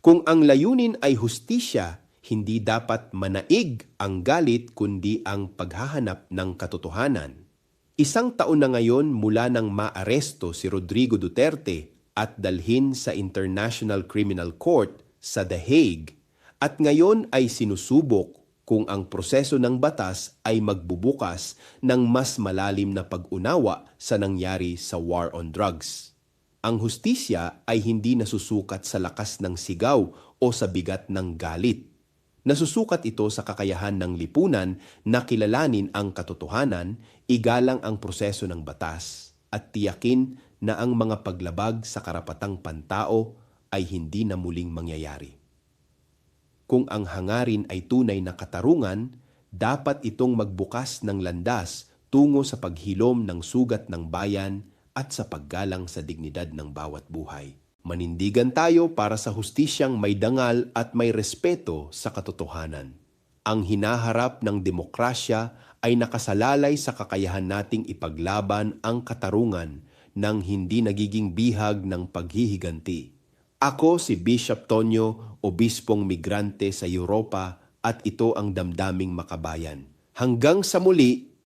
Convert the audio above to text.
Kung ang layunin ay hustisya, hindi dapat manaig ang galit kundi ang paghahanap ng katotohanan. Isang taon na ngayon mula nang maaresto si Rodrigo Duterte at dalhin sa International Criminal Court sa The Hague, at ngayon ay sinusubok kung ang proseso ng batas ay magbubukas ng mas malalim na pag-unawa sa nangyari sa war on drugs. Ang hustisya ay hindi nasusukat sa lakas ng sigaw o sa bigat ng galit. Nasusukat ito sa kakayahan ng lipunan na kilalanin ang katotohanan, igalang ang proseso ng batas, at tiyakin na ang mga paglabag sa karapatang pantao ay hindi na muling mangyayari. Kung ang hangarin ay tunay na katarungan, dapat itong magbukas ng landas tungo sa paghilom ng sugat ng bayan at sa paggalang sa dignidad ng bawat buhay. Manindigan tayo para sa hustisyang may dangal at may respeto sa katotohanan. Ang hinaharap ng demokrasya ay nakasalalay sa kakayahan nating ipaglaban ang katarungan nang hindi nagiging bihag ng paghihiganti. Ako si Bishop Tonyo, obispong migrante sa Europa, at ito ang Damdaming Makabayan. Hanggang sa muli,